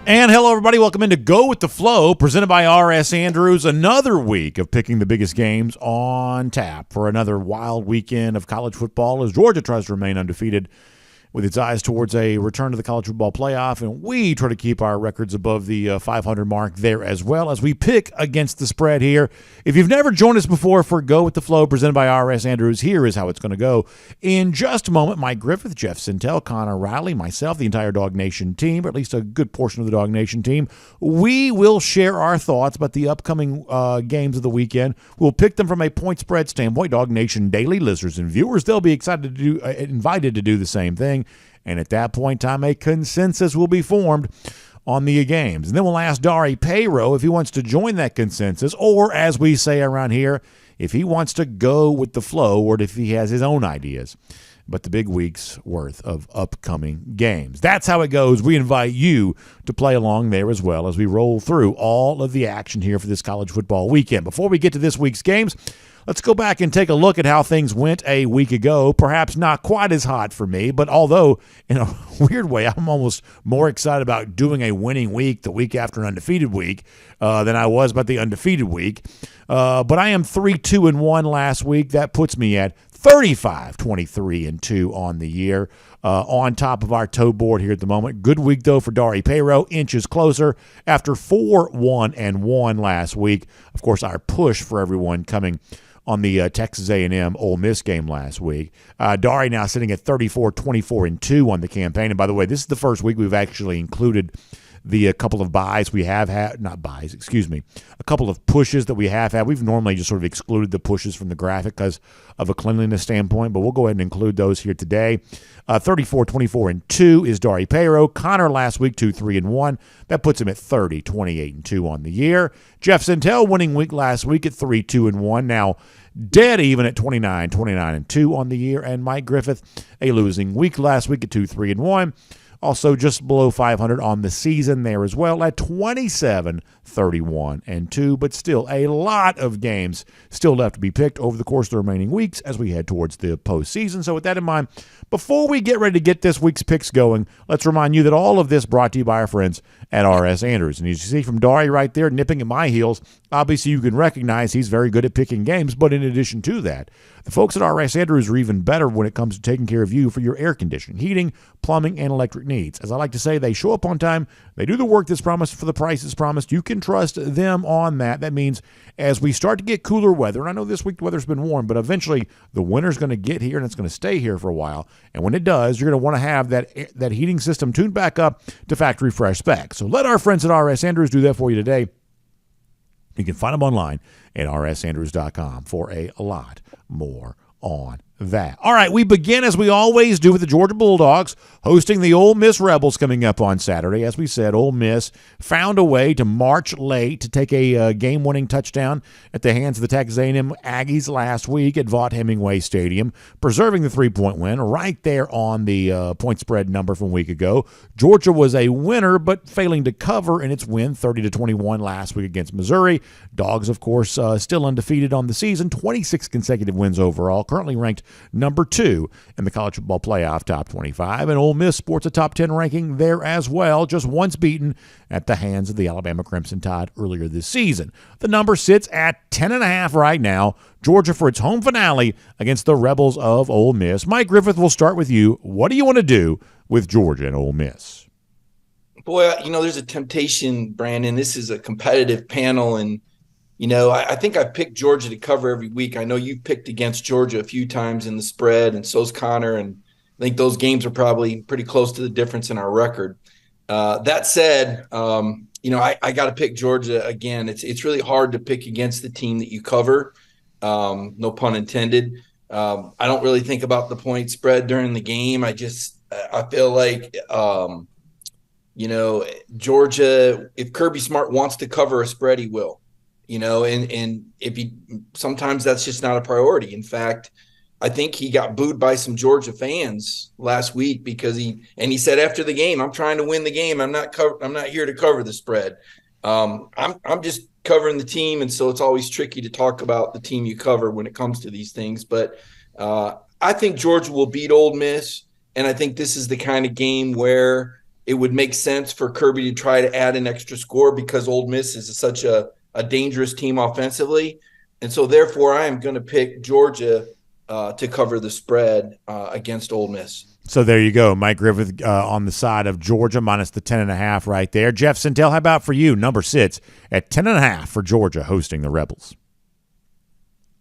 And hello, everybody. Welcome into Go With The Flow, presented by R.S. Andrews. Another week of picking the biggest games on tap for another wild weekend of college football as Georgia tries to remain undefeated with its eyes towards a return to the college football playoff, and we try to keep our records above the 500 mark there as well as we pick against the spread here. If you've never joined us before for Go With The Flow, presented by R.S. Andrews, here is how it's going to go. In just a moment, Mike Griffith, Jeff Sintel, Connor Riley, myself, the entire Dog Nation team, or at least a good portion of the Dog Nation team, we will share our thoughts about the upcoming games of the weekend. We'll pick them from a point spread standpoint. Dog Nation daily listeners and viewers, they'll be excited to do, invited to do the same thing. And at that point in time, a consensus will be formed on the games. And then we'll ask Dari Payro if he wants to join that consensus, or as we say around here, if he wants to go with the flow or if he has his own ideas. But the big week's worth of upcoming games. That's how it goes. We invite you to play along there as well as we roll through all of the action here for this college football weekend. Before we get to this week's games, let's go back and take a look at how things went a week ago. Perhaps not quite as hot for me, but although in a weird way, I'm almost more excited about doing a winning week the week after an undefeated week than I was about the undefeated week. But I am 3-2-1 last week. That puts me at 35-23-2 on the year, on top of our toe board here at the moment. Good week, though, for Dari Payro, inches closer after 4-1-1 last week. Of course, our push for everyone coming on the Texas A&M Ole Miss game last week. Dari now sitting at 34-24-2 on the campaign. And by the way, this is the first week we've actually included the couple of buys we have had, not buys, excuse me, a couple of pushes that we have had. We've normally just sort of excluded the pushes from the graphic because of a cleanliness standpoint, but we'll go ahead and include those here today. 34-24-2 is Dari Payro. Connor last week, 2-3-1. That puts him at 30-28-2 on the year. Jeff Sintel winning week last week at 3-2-1. Now dead even at 29-29-2 on the year. And Mike Griffith, a losing week last week at 2-3-1. Also just below 500 on the season there as well at 27-31-2, but still a lot of games still left to be picked over the course of the remaining weeks as we head towards the postseason. So with that in mind, before we get ready to get this week's picks going, let's remind you that all of this brought to you by our friends at R.S. Andrews. And as you see from Dari right there nipping at my heels, obviously you can recognize he's very good at picking games, but in addition to that, the folks at R.S. Andrews are even better when it comes to taking care of you for your air conditioning, heating, plumbing, and electric needs. As I like to say, they show up on time, they do the work that's promised for the price that's promised. You can trust them on that. That means as we start to get cooler weather, and I know this week the weather's been warm, but eventually the winter's going to get here and it's going to stay here for a while. And when it does, you're going to want to have that heating system tuned back up to factory fresh specs. So let our friends at R.S. Andrews do that for you today. You can find them online at rsandrews.com for a lot more on that. All right, we begin as we always do with the Georgia Bulldogs hosting the Ole Miss Rebels coming up on Saturday. As we said, Ole Miss found a way to march late to take a game-winning touchdown at the hands of the Texas A&M Aggies last week at Vaught Hemingway Stadium, preserving the three-point win right there on the point spread number from a week ago. Georgia was a winner, but failing to cover in its win 30-21 last week against Missouri. Dogs, of course, still undefeated on the season, 26 consecutive wins overall, currently ranked number 2 in the college football playoff top 25, and Ole Miss sports a top 10 ranking there as well, just once beaten at the hands of the Alabama Crimson Tide earlier this season. The number sits at 10.5 right now. Georgia for its home finale against the Rebels of Ole Miss. Mike Griffith, we'll start with you. What do you want to do with Georgia and Ole Miss? Boy, there's a temptation, Brandon. This is a competitive panel, and I think I've picked Georgia to cover every week. I know you've picked against Georgia a few times in the spread, and so's Connor, and I think those games are probably pretty close to the difference in our record. That said, I got to pick Georgia again. It's really hard to pick against the team that you cover, no pun intended. I don't really think about the point spread during the game. I feel like, Georgia, if Kirby Smart wants to cover a spread, he will. And if sometimes that's just not a priority. In fact, I think he got booed by some Georgia fans last week because he said after the game, "I'm trying to win the game. I'm not here to cover the spread. I'm just covering the team." And so it's always tricky to talk about the team you cover when it comes to these things. But I think Georgia will beat Ole Miss, and I think this is the kind of game where it would make sense for Kirby to try to add an extra score because Ole Miss is such a dangerous team offensively. And so therefore I am going to pick Georgia to cover the spread against Ole Miss. So there you go. Mike Griffith on the side of Georgia minus the 10.5 right there. Jeff Sintel, how about for you? Number sits at 10.5 for Georgia hosting the Rebels.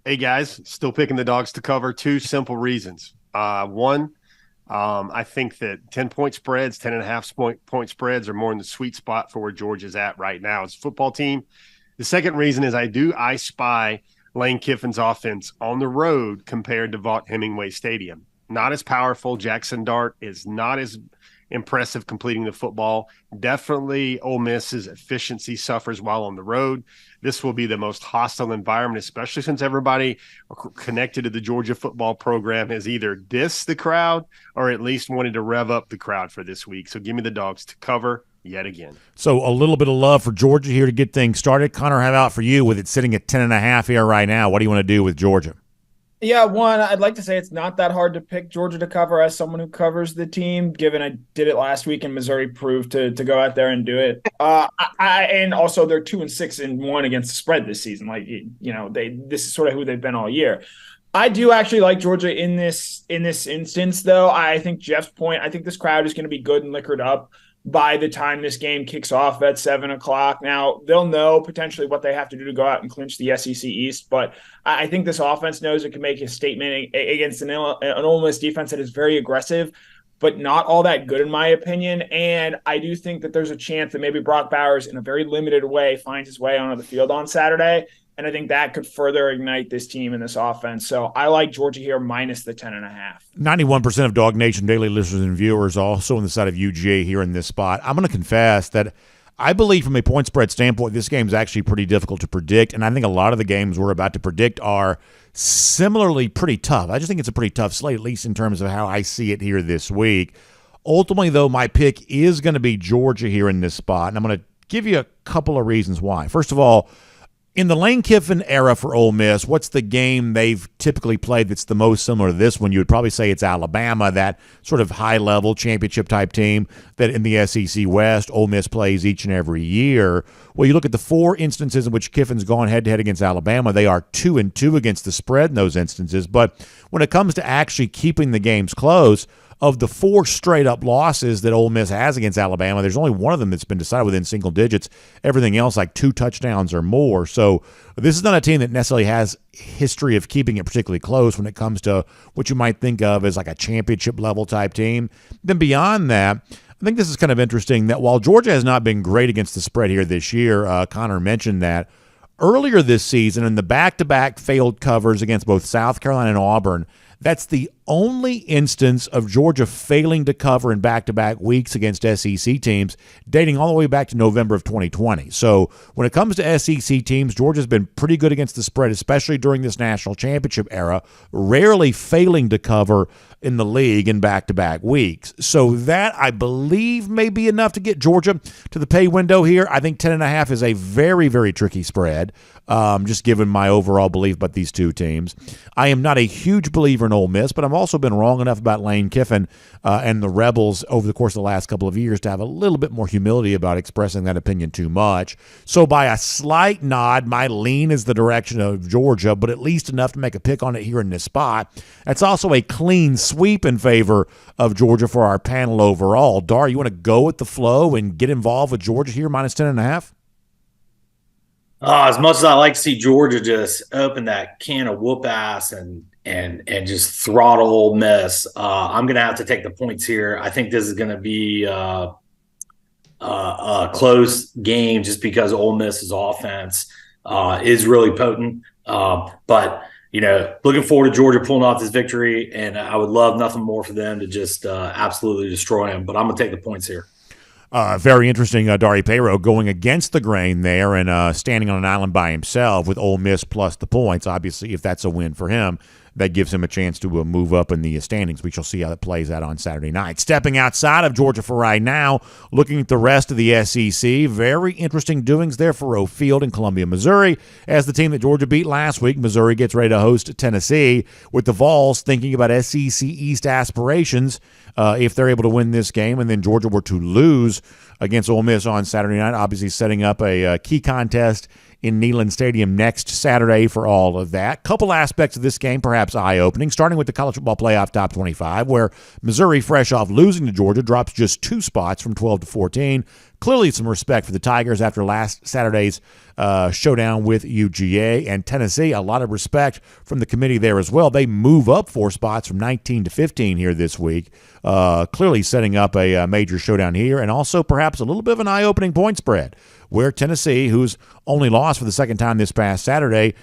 Hey, guys, still picking the dogs to cover. Two simple reasons. One, I think that 10-point spreads, 10.5-point spreads are more in the sweet spot for where Georgia's at right now as a football team. The second reason is I spy Lane Kiffin's offense on the road compared to Vaught Hemingway Stadium. Not as powerful. Jackson Dart is not as impressive completing the football. Definitely Ole Miss's efficiency suffers while on the road. This will be the most hostile environment, especially since everybody connected to the Georgia football program has either dissed the crowd or at least wanted to rev up the crowd for this week. So give me the dogs to cover yet again. So a little bit of love for Georgia here to get things started. Connor, how about for you with it sitting at 10.5 here right now? What do you want to do with Georgia? Yeah, one, I'd like to say it's not that hard to pick Georgia to cover as someone who covers the team, given I did it last week and Missouri proved to go out there and do it. And also they're 2-6-1 against the spread this season. Like, this is sort of who they've been all year. I do actually like Georgia in this instance, though. I think Jeff's point, I think this crowd is going to be good and liquored up by the time this game kicks off at 7:00. Now, they'll know potentially what they have to do to go out and clinch the SEC East, but I think this offense knows it can make a statement against an Ole Miss defense that is very aggressive, but not all that good in my opinion. And I do think that there's a chance that maybe Brock Bowers in a very limited way finds his way onto the field on Saturday. And I think that could further ignite this team and this offense. So I like Georgia here minus the 10.5. 91% of Dog Nation daily listeners and viewers also on the side of UGA here in this spot. I'm going to confess that I believe from a point spread standpoint, this game is actually pretty difficult to predict. And I think a lot of the games we're about to predict are similarly pretty tough. I just think it's a pretty tough slate, at least in terms of how I see it here this week. Ultimately, though, my pick is going to be Georgia here in this spot. And I'm going to give you a couple of reasons why. First of all, in the Lane Kiffin era for Ole Miss, what's the game they've typically played that's the most similar to this one? You would probably say it's Alabama, that sort of high-level championship-type team that in the SEC West, Ole Miss plays each and every year. Well, you look at the 4 instances in which Kiffin's gone head-to-head against Alabama. They are 2-2 against the spread in those instances. But when it comes to actually keeping the games close, of the 4 straight-up losses that Ole Miss has against Alabama, there's only one of them that's been decided within single digits. Everything else like 2 touchdowns or more. So this is not a team that necessarily has history of keeping it particularly close when it comes to what you might think of as like a championship-level type team. Then beyond that, I think this is kind of interesting that while Georgia has not been great against the spread here this year, Connor mentioned that, earlier this season in the back-to-back failed covers against both South Carolina and Auburn, that's the only instance of Georgia failing to cover in back-to-back weeks against SEC teams dating all the way back to November of 2020. So when it comes to SEC teams, Georgia's been pretty good against the spread, especially during this national championship era, rarely failing to cover in the league in back-to-back weeks. So that, I believe, may be enough to get Georgia to the pay window here. I think 10.5 is a very, very tricky spread, just given my overall belief about these two teams. I am not a huge believer in Ole Miss, but I've also been wrong enough about Lane Kiffin and the Rebels over the course of the last couple of years to have a little bit more humility about expressing that opinion too much. So by a slight nod, my lean is the direction of Georgia, but at least enough to make a pick on it here in this spot. That's also a clean sweep in favor of Georgia for our panel overall. Dar, you want to go with the flow and get involved with Georgia here minus 10.5? As much as I like to see Georgia just open that can of whoop ass and just throttle Ole Miss, I'm going to have to take the points here. I think this is going to be a close game just because Ole Miss's offense is really potent. But looking forward to Georgia pulling off this victory, and I would love nothing more for them to just absolutely destroy them. But I'm going to take the points here. Very interesting, Dari Payro going against the grain there and standing on an island by himself with Ole Miss plus the points. Obviously, if that's a win for him, that gives him a chance to move up in the standings. We shall see how it plays out on Saturday night. Stepping outside of Georgia for right now, looking at the rest of the SEC, very interesting doings there for O'Field in Columbia, Missouri, as the team that Georgia beat last week, Missouri, gets ready to host Tennessee, with the Vols thinking about SEC East aspirations if they're able to win this game, and then Georgia were to lose against Ole Miss on Saturday night, obviously setting up a key contest in Neyland Stadium next Saturday for all of that. Couple aspects of this game perhaps eye-opening, starting with the College Football Playoff Top 25, where Missouri, fresh off losing to Georgia, drops just 2 spots from 12 to 14. Clearly some respect for the Tigers after last Saturday's showdown with UGA. And Tennessee, a lot of respect from the committee there as well. They move up 4 spots from 19 to 15 here this week, clearly setting up a major showdown here, and also perhaps a little bit of an eye-opening point spread, where Tennessee, who's only lost for the second time this past Saturday,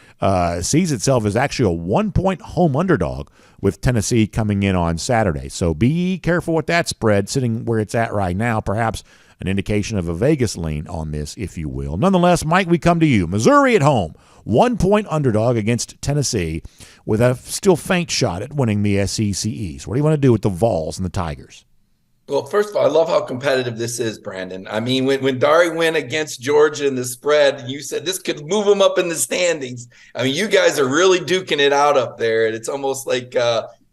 sees itself as actually a 1-point home underdog with Tennessee coming in on Saturday. So be careful with that spread sitting where it's at right now, perhaps an indication of a Vegas lean on this, if you will. Nonetheless, Mike, we come to you. Missouri at home, 1-point underdog against Tennessee with a still faint shot at winning the SEC East. What do you want to do with the Vols and the Tigers? Well, first of all, I love how competitive this is, Brandon. I mean, when Dari went against Georgia in the spread, you said this could move them up in the standings. I mean, you guys are really duking it out up there, and it's almost like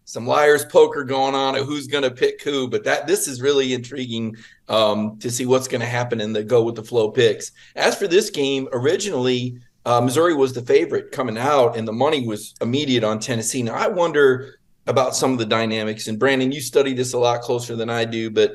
some liar's poker going on of who's going to pick who. But this is really intriguing to see what's going to happen in the go with the flow picks. As for this game, originally Missouri was the favorite coming out, and the money was immediate on Tennessee. Now, I wonder about some of the dynamics. And Brandon, you study this a lot closer than I do, but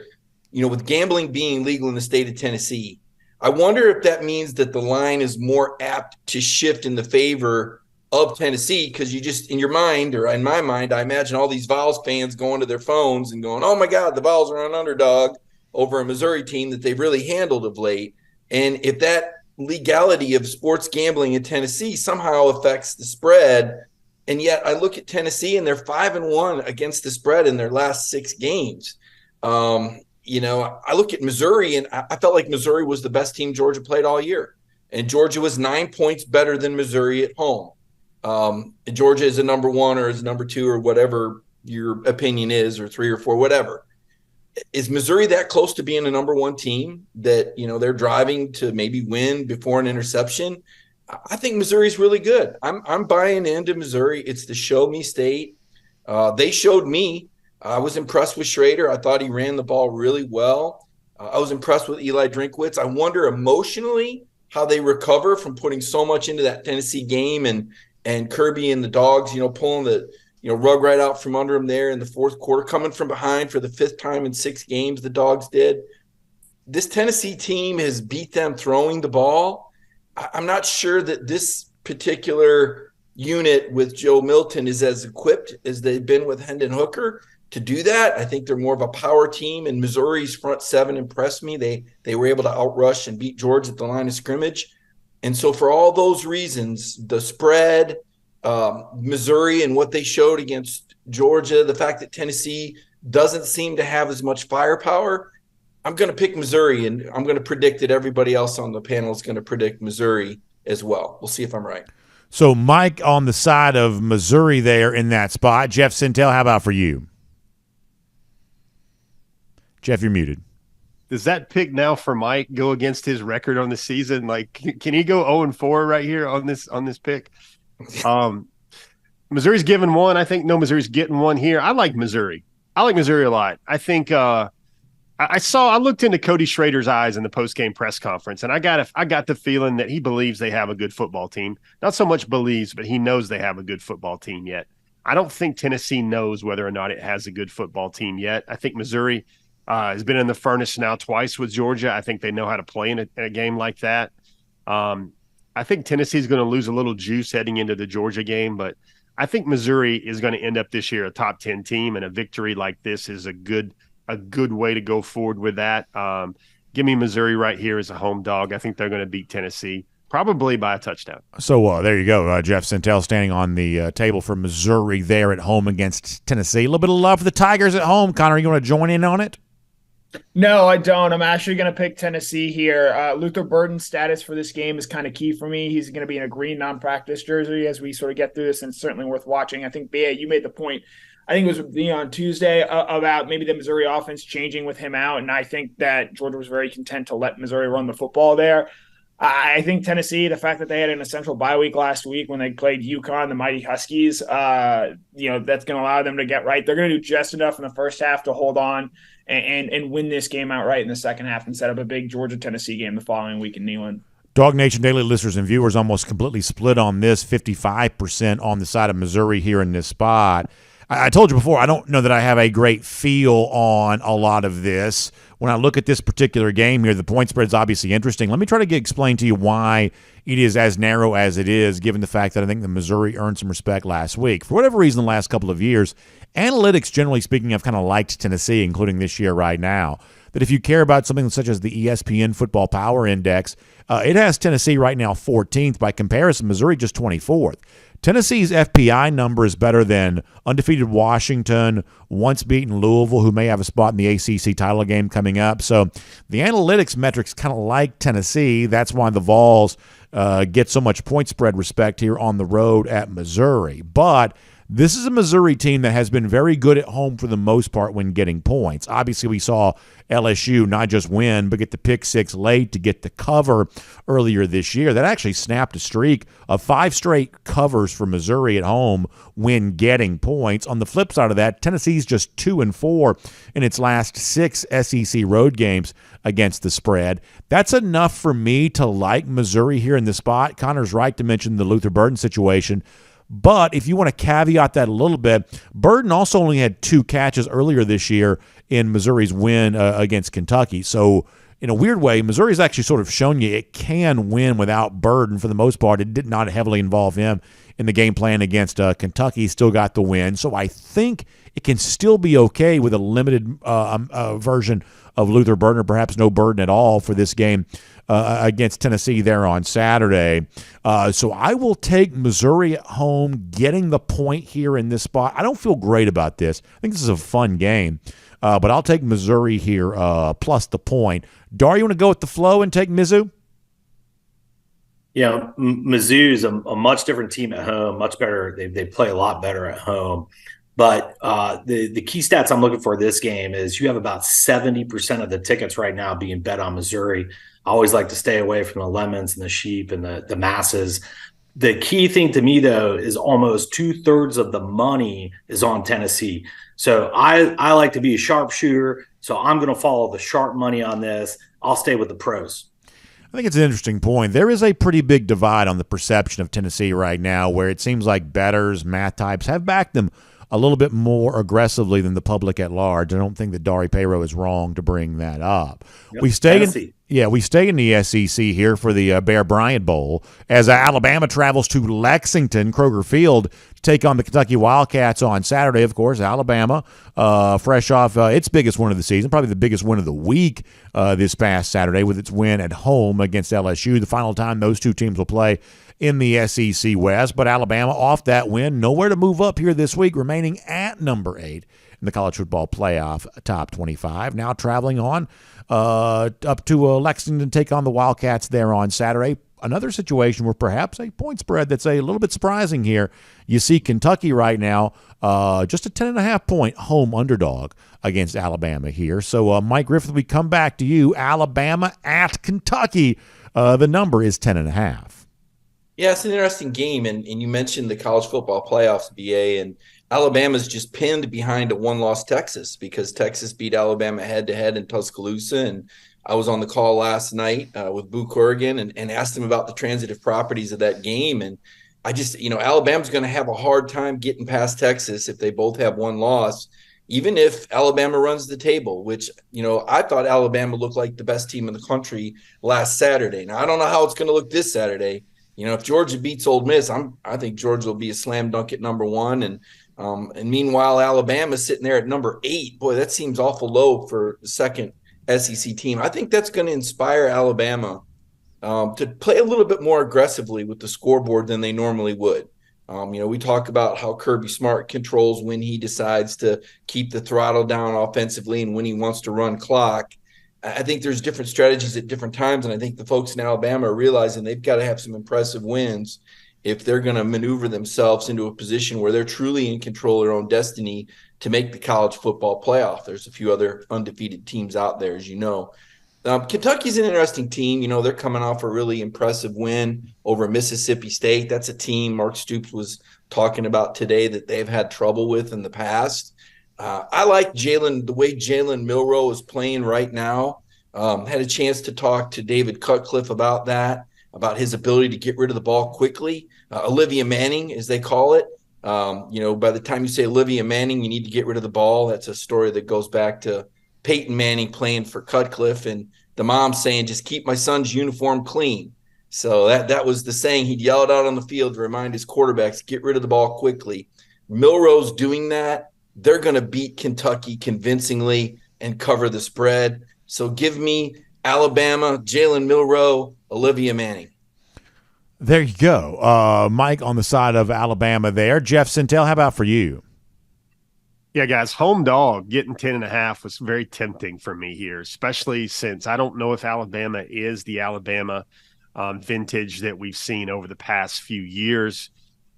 with gambling being legal in the state of Tennessee, I wonder if that means that the line is more apt to shift in the favor of Tennessee, because you just, in your mind, or in my mind, I imagine all these Vols fans going to their phones and going, oh my God, the Vols are an underdog over a Missouri team that they've really handled of late. And if that legality of sports gambling in Tennessee somehow affects the spread, and yet I look at Tennessee and they're 5-1 against the spread in their last 6 games. I look at Missouri and I felt like Missouri was the best team Georgia played all year. And Georgia was 9 points better than Missouri at home. Georgia is a number 1 or is number 2 or whatever your opinion is, or 3 or 4, whatever. Is Missouri that close to being a number 1 team that, they're driving to maybe win before an interception? I think Missouri's really good. I'm buying into Missouri. It's the show me state. They showed me. I was impressed with Schrader. I thought he ran the ball really well. I was impressed with Eli Drinkwitz. I wonder emotionally how they recover from putting so much into that Tennessee game, and Kirby and the Dogs, pulling the rug right out from under them there in the fourth quarter, coming from behind for the 5th time in 6 games. The Dogs did. This Tennessee team has beat them throwing the ball. I'm not sure that this particular unit with Joe Milton is as equipped as they've been with Hendon Hooker to do that. I think they're more of a power team, and Missouri's front 7 impressed me. They were able to outrush and beat Georgia at the line of scrimmage. And so for all those reasons, the spread, Missouri and what they showed against Georgia, the fact that Tennessee doesn't seem to have as much firepower, I'm going to pick Missouri, and I'm going to predict that everybody else on the panel is going to predict Missouri as well. We'll see if I'm right. So Mike on the side of Missouri there in that spot. Jeff Sintel, how about for you? Jeff, you're muted. Does that pick now for Mike go against his record on the season? Like, can he go 0-4 right here on this pick? Missouri's given 1. I think Missouri's getting 1 here. I like Missouri. I like Missouri a lot. I think I looked into Cody Schrader's eyes in the post-game press conference, and I got the feeling that he believes they have a good football team. Not so much believes, but he knows they have a good football team yet. I don't think Tennessee knows whether or not it has a good football team yet. I think Missouri has been in the furnace now twice with Georgia. I think they know how to play in a game like that. I think Tennessee's going to lose a little juice heading into the Georgia game, but I think Missouri is going to end up this year a top 10 team, and a victory like this is a good way to go forward with that. Give me Missouri right here as a home dog. I think they're going to beat Tennessee, probably by a touchdown. So there you go. Jeff Sintel standing on the table for Missouri there at home against Tennessee. A little bit of love for the Tigers at home. Connor, you want to join in on it? No, I don't. I'm actually going to pick Tennessee here. Luther Burden's status for this game is kind of key for me. He's going to be in a green non-practice jersey as we sort of get through this, and it's certainly worth watching. I think, Bea, you made the point, I think it was on Tuesday, about maybe the Missouri offense changing with him out, and I think that Georgia was very content to let Missouri run the football there. I think Tennessee, the fact that they had an essential bye week last week when they played UConn, the Mighty Huskies, that's going to allow them to get right. They're going to do just enough in the first half to hold on and win this game outright in the second half and set up a big Georgia-Tennessee game the following week in Neyland. Dog Nation Daily listeners and viewers almost completely split on this, 55% on the side of Missouri here in this spot. I told you before, I don't know that I have a great feel on a lot of this. When I look at this particular game here, the point spread is obviously interesting. Let me try to explain to you why it is as narrow as it is, given the fact that I think the Missouri earned some respect last week. For whatever reason, the last couple of years, analytics, generally speaking, have kind of liked Tennessee, including this year right now. That if you care about something such as the ESPN Football Power Index, it has Tennessee right now 14th. By comparison, Missouri just 24th. Tennessee's FPI number is better than undefeated Washington, once beaten Louisville, who may have a spot in the ACC title game coming up. So the analytics metrics kind of like Tennessee. That's why the Vols get so much point spread respect here on the road at Missouri. But this is a Missouri team that has been very good at home for the most part when getting points. Obviously, we saw LSU not just win, but get the pick six late to get the cover earlier this year. That actually snapped a streak of 5 straight covers for Missouri at home when getting points. On the flip side of that, Tennessee's just 2-4 in its last 6 SEC road games against the spread. That's enough for me to like Missouri here in the spot. Connor's right to mention the Luther Burden situation. But if you want to caveat that a little bit, Burden also only had 2 catches earlier this year in Missouri's win against Kentucky. So in a weird way, Missouri's actually sort of shown you it can win without Burden for the most part. It did not heavily involve him in the game plan against Kentucky. He still got the win. So I think it can still be okay with a limited version of Luther Burden, or perhaps no Burden at all for this game against Tennessee there on Saturday. So I will take Missouri at home, getting the point here in this spot. I don't feel great about this. I think this is a fun game, but I'll take Missouri here plus the point. Dar, you want to go with the flow and take Mizzou? Yeah, Mizzou's a much different team at home, much better. They play a lot better at home. But the key stats I'm looking for this game is you have about 70% of the tickets right now being bet on Missouri. I always like to stay away from the lemons and the sheep and the masses. The key thing to me, though, is almost 2/3 of the money is on Tennessee. So I like to be a sharpshooter, so I'm going to follow the sharp money on this. I'll stay with the pros. I think it's an interesting point. There is a pretty big divide on the perception of Tennessee right now, where it seems like bettors, math types have backed them a little bit more aggressively than the public at large. I don't think that Dari Payro is wrong to bring that up. Yep, we stay in the SEC here for the Bear Bryant Bowl as Alabama travels to Lexington, Kroger Field, to take on the Kentucky Wildcats on Saturday. Of course, Alabama, fresh off its biggest win of the season, probably the biggest win of the week this past Saturday with its win at home against LSU. The final time those two teams will play in the SEC West, but Alabama off that win, nowhere to move up here this week, remaining at number 8 in the college football playoff top 25. Now traveling on up to Lexington to take on the Wildcats there on Saturday. Another situation where perhaps a point spread that's a little bit surprising here. You see Kentucky right now, just a 10.5-point home underdog against Alabama here. So, Mike Griffith, we come back to you. Alabama at Kentucky. The number is 10.5. Yeah, it's an interesting game. And you mentioned the college football playoffs, BA, and Alabama's just pinned behind a one-loss Texas because Texas beat Alabama head-to-head in Tuscaloosa. And I was on the call last night with Boo Corrigan and asked him about the transitive properties of that game. And I just, Alabama's going to have a hard time getting past Texas if they both have one loss, even if Alabama runs the table, which, I thought Alabama looked like the best team in the country last Saturday. Now, I don't know how it's going to look this Saturday. If Georgia beats Ole Miss, I think Georgia will be a slam dunk at number 1. And meanwhile, Alabama's sitting there at number 8. Boy, that seems awful low for the second SEC team. I think that's going to inspire Alabama to play a little bit more aggressively with the scoreboard than they normally would. We talk about how Kirby Smart controls when he decides to keep the throttle down offensively and when he wants to run clock. I think there's different strategies at different times, and I think the folks in Alabama are realizing they've got to have some impressive wins if they're going to maneuver themselves into a position where they're truly in control of their own destiny to make the college football playoff. There's a few other undefeated teams out there, as you know. Kentucky's an interesting team. They're coming off a really impressive win over Mississippi State. That's a team Mark Stoops was talking about today that they've had trouble with in the past. I like the way Jalen Milroe is playing right now. Had a chance to talk to David Cutcliffe about that, about his ability to get rid of the ball quickly. Olivia Manning, as they call it. By the time you say Olivia Manning, you need to get rid of the ball. That's a story that goes back to Peyton Manning playing for Cutcliffe and the mom saying, just keep my son's uniform clean. So that was the saying he'd yell it out on the field to remind his quarterbacks, get rid of the ball quickly. Milroe's doing that. They're going to beat Kentucky convincingly and cover the spread. So give me Alabama, Jalen Milroe, Olivia Manning. There you go. Mike on the side of Alabama there. Jeff Sintel, how about for you? Yeah, guys, home dog getting 10.5 was very tempting for me here, especially since I don't know if Alabama is the Alabama vintage that we've seen over the past few years.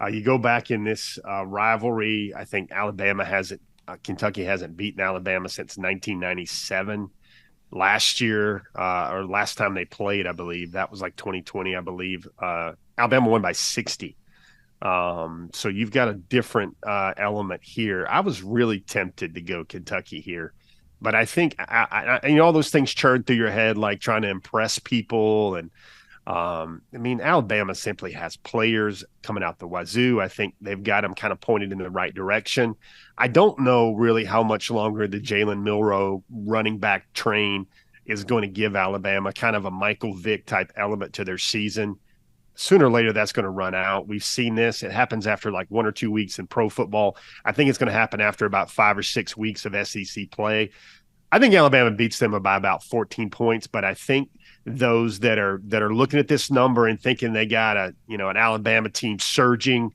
You go back in this rivalry, I think Kentucky hasn't beaten Alabama since 1997. Last year, or last time they played, I believe, that was like 2020, I believe. Alabama won by 60. So you've got a different element here. I was really tempted to go Kentucky here, but I think all those things churn through your head, like trying to impress people. And Alabama simply has players coming out the wazoo. I think they've got them kind of pointed in the right direction. I don't know really how much longer the Jalen Milroe running back train is going to give Alabama kind of a Michael Vick type element to their season. Sooner or later, that's going to run out. We've seen this. It happens after like 1 or 2 weeks in pro football. I think it's going to happen after about 5 or 6 weeks of SEC play. I think Alabama beats them by about 14 points, but I think those that are looking at this number and thinking they got an Alabama team surging,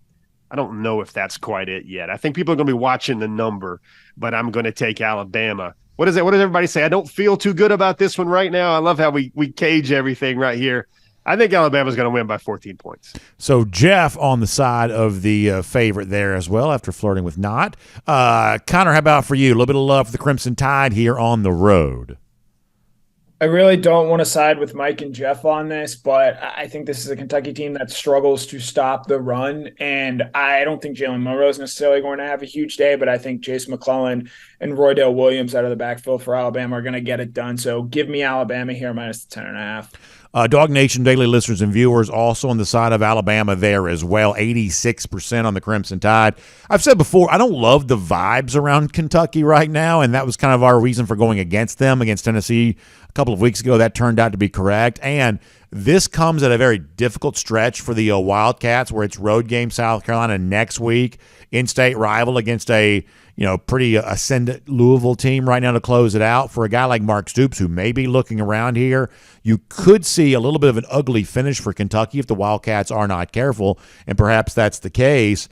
I don't know if that's quite it yet. I think people are going to be watching the number, but I'm going to take Alabama. What does everybody say? I don't feel too good about this one right now. I love how we cage everything right here. I think Alabama's going to win by 14 points. So Jeff on the side of the favorite there as well after flirting with not. Connor, how about for you? A little bit of love for the Crimson Tide here on the road. I really don't want to side with Mike and Jeff on this, but I think this is a Kentucky team that struggles to stop the run, and I don't think Jalen Milroe is necessarily going to have a huge day, but I think Jason McClellan and Roydale Williams out of the backfield for Alabama are going to get it done. So give me Alabama here minus 10.5. Dog Nation daily listeners and viewers also on the side of Alabama there as well, 86% on the Crimson Tide. I've said before, I don't love the vibes around Kentucky right now, and that was kind of our reason for going against them against Tennessee a couple of weeks ago. That turned out to be correct, and this comes at a very difficult stretch for the Wildcats, where it's road game South Carolina next week, in-state rival against a pretty ascendant Louisville team right now to close it out. For a guy like Mark Stoops, who may be looking around here, you could see a little bit of an ugly finish for Kentucky if the Wildcats are not careful, and perhaps that's the case.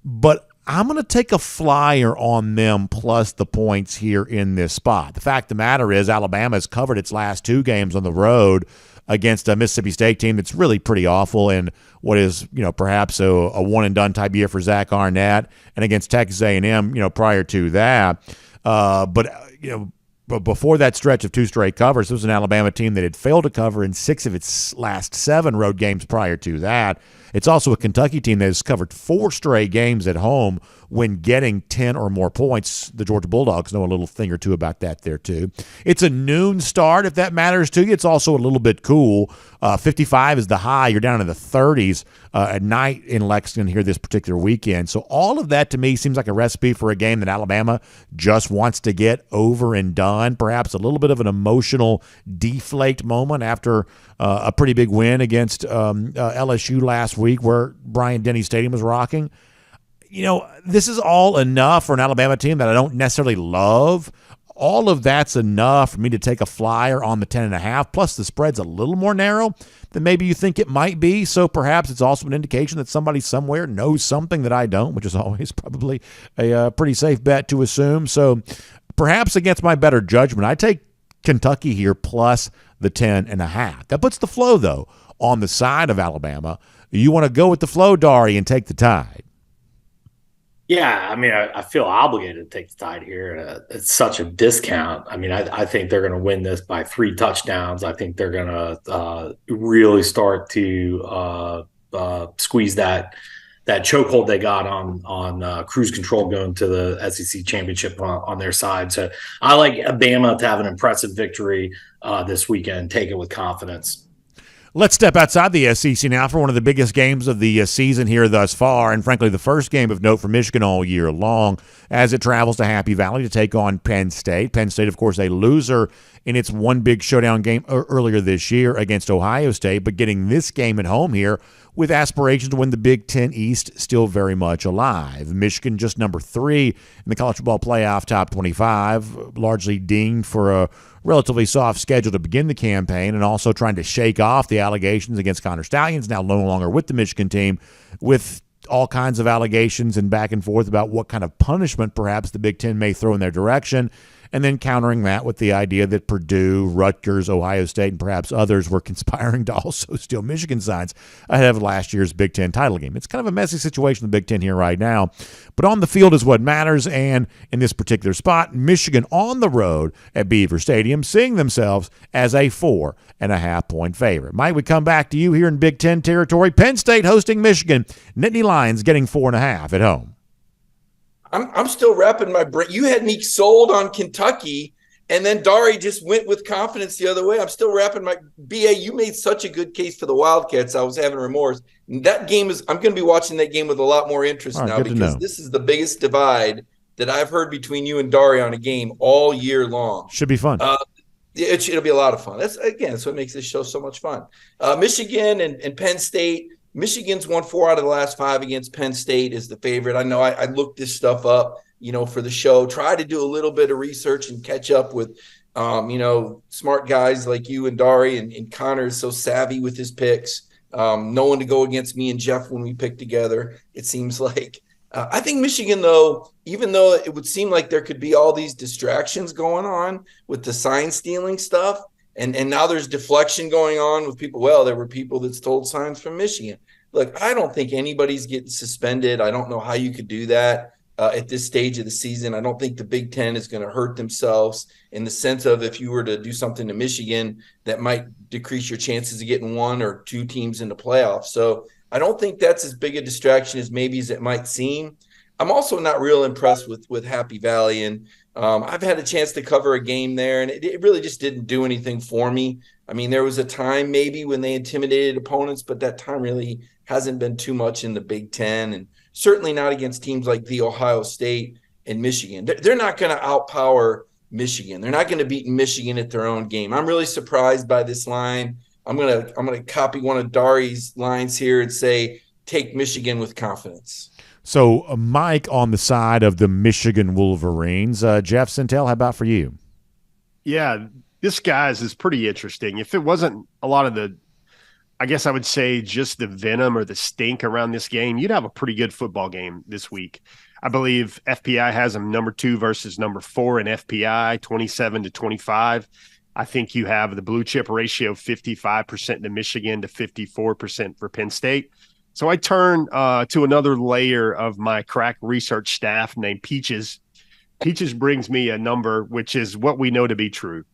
But I'm going to take a flyer on them plus the points here in this spot. The fact of the matter is Alabama has covered its last 2 games on the road against a Mississippi State team that's really pretty awful and what is, perhaps a one-and-done type year for Zach Arnett, and against Texas A&M, prior to that. But before that stretch of 2 straight covers, this was an Alabama team that had failed to cover in 6 of its last 7 road games prior to that. It's also a Kentucky team that has covered 4 straight games at home when getting 10 or more points. The Georgia Bulldogs know a little thing or two about that there too. It's a noon start, if that matters to you. It's also a little bit cool. 55 is the high. You're down in the 30s at night in Lexington here this particular weekend. So all of that to me seems like a recipe for a game that Alabama just wants to get over and done. Perhaps a little bit of an emotional deflate moment after a pretty big win against LSU last week where Bryant-Denny Stadium was rocking. This is all enough for an Alabama team that I don't necessarily love all of that's enough for me to take a flyer on the 10.5. Plus, the spread's a little more narrow than maybe you think it might be. So perhaps it's also an indication that somebody somewhere knows something that I don't, which is always probably a pretty safe bet to assume. So perhaps against my better judgment, I take Kentucky here plus the 10.5. That puts the flow, though, on the side of Alabama. You want to go with the flow, Dari, and take the Tide. Yeah, I mean, I feel obligated to take the Tide here. It's such a discount. I mean, I think they're going to win this by 3 touchdowns. I think they're going to really start to squeeze that chokehold they got on cruise control going to the SEC championship on their side. So I like Bama to have an impressive victory this weekend. Take it with confidence. Let's step outside the SEC now for one of the biggest games of the season here thus far, and frankly the first game of note for Michigan all year long as it travels to Happy Valley to take on Penn State. Penn State, of course, a loser in its one big showdown game earlier this year against Ohio State, but getting this game at home here with aspirations to win the Big Ten East still very much alive. Michigan just number 3 in the college football playoff top 25, largely dinged for a relatively soft schedule to begin the campaign, and also trying to shake off the allegations against Connor Stallions, now no longer with the Michigan team, with all kinds of allegations and back and forth about what kind of punishment perhaps the Big Ten may throw in their direction, and then countering that with the idea that Purdue, Rutgers, Ohio State, and perhaps others were conspiring to also steal Michigan signs ahead of last year's Big Ten title game. It's kind of a messy situation in the Big Ten here right now, but on the field is what matters, and in this particular spot, Michigan on the road at Beaver Stadium, seeing themselves as a 4.5-point favorite. Mike, we come back to you here in Big Ten territory. Penn State hosting Michigan. Nittany Lions getting 4.5 at home. I'm still wrapping my brain. You had me sold on Kentucky, and then Dari just went with confidence the other way. I'm still wrapping my BA. You made such a good case for the Wildcats. I was having remorse. That game I'm going to be watching that game with a lot more interest now, because this is the biggest divide that I've heard between you and Dari on a game all year long. Should be fun. It'll be a lot of fun. That's what makes this show so much fun. Michigan and Penn State. Michigan's won 4 out of the last 5 against Penn State is the favorite. I know I looked this stuff up, for the show, try to do a little bit of research and catch up with, smart guys like you and Dari, and Connor is so savvy with his picks. No one to go against me and Jeff when we pick together, it seems like. I think Michigan, though, even though it would seem like there could be all these distractions going on with the sign stealing stuff, and now there's deflection going on with people. Well, there were people that stole signs from Michigan. Look, I don't think anybody's getting suspended. I don't know how you could do that at this stage of the season. I don't think the Big Ten is going to hurt themselves in the sense of if you were to do something to Michigan that might decrease your chances of getting 1 or 2 teams in the playoffs. So I don't think that's as big a distraction as maybe as it might seem. I'm also not real impressed with Happy Valley, and I've had a chance to cover a game there, and it really just didn't do anything for me. I mean, there was a time maybe when they intimidated opponents, but that time really hasn't been too much in the Big Ten, and certainly not against teams like the Ohio State and Michigan. They're not going to outpower Michigan. They're not going to beat Michigan at their own game. I'm really surprised by this line. I'm gonna copy one of Dari's lines here and say, take Michigan with confidence. So, Mike on the side of the Michigan Wolverines. Jeff Sintel, how about for you? Yeah, this guy's is pretty interesting. If it wasn't a lot of the, I guess I would say just the venom or the stink around this game, you'd have a pretty good football game this week. I believe FPI has them number 2 versus number 4 in FPI, 27-25. I think you have the blue chip ratio 55% to Michigan to 54% for Penn State. So I turn to another layer of my crack research staff named Peaches. Peaches brings me a number, which is what we know to be true.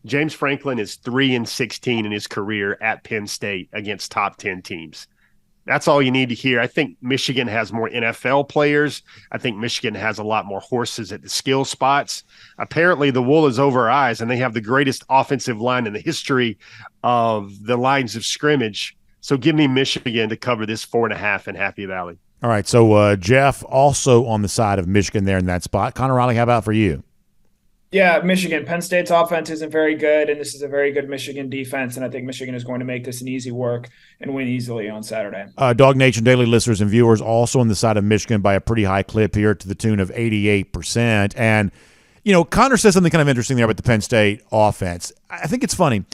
James Franklin is 3-16 in his career at Penn State against top 10 teams. That's all you need to hear. I think Michigan has more NFL players. I think Michigan has a lot more horses at the skill spots. Apparently, the wool is over our eyes, and they have the greatest offensive line in the history of the lines of scrimmage. So give me Michigan to cover this 4.5 in Happy Valley. All right, so Jeff also on the side of Michigan there in that spot. Connor Riley, how about for you? Yeah, Michigan. Penn State's offense isn't very good, and this is a very good Michigan defense, and I think Michigan is going to make this an easy work and win easily on Saturday. Dog Nation Daily listeners and viewers also on the side of Michigan by a pretty high clip here to the tune of 88%. And Connor says something kind of interesting there about the Penn State offense. I think it's funny.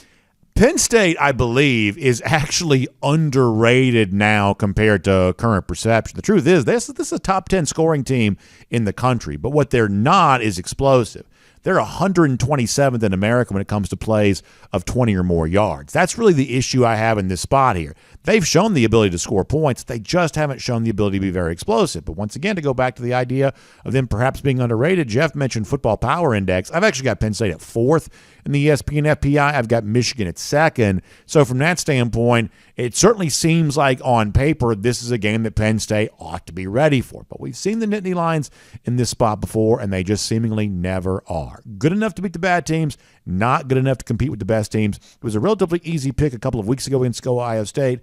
Penn State, I believe, is actually underrated now compared to current perception. The truth is, this is a top 10 scoring team in the country, but what they're not is explosive. They're 127th in America when it comes to plays of 20 or more yards. That's really the issue I have in this spot here. They've shown the ability to score points. They just haven't shown the ability to be very explosive. But once again, to go back to the idea of them perhaps being underrated, Jeff mentioned Football Power Index. I've actually got Penn State at 4th in the ESPN FPI. I've got Michigan at 2nd. So from that standpoint, it certainly seems like on paper this is a game that Penn State ought to be ready for. But we've seen the Nittany Lions in this spot before, and they just seemingly never are. Good enough to beat the bad teams, not good enough to compete with the best teams. It was a relatively easy pick a couple of weeks ago against Ohio State.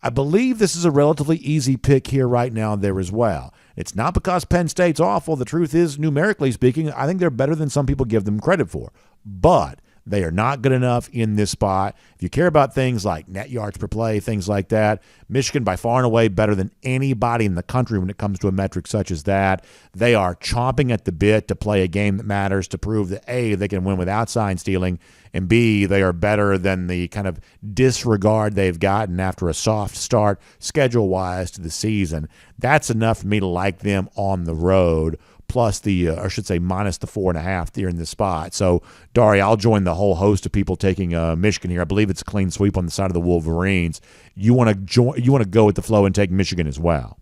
I believe this is a relatively easy pick here right now there as well. It's not because Penn State's awful. The truth is, numerically speaking, I think they're better than some people give them credit for. But they are not good enough in this spot. If you care about things like net yards per play, things like that, Michigan by far and away better than anybody in the country when it comes to a metric such as that. They are chomping at the bit to play a game that matters, to prove that A, they can win without sign stealing, and B, they are better than the kind of disregard they've gotten after a soft start schedule-wise to the season. That's enough for me to like them on the road, plus minus the 4.5 there in this spot. So, Dari, I'll join the whole host of people taking Michigan here. I believe it's a clean sweep on the side of the Wolverines. You want to go with the flow and take Michigan as well?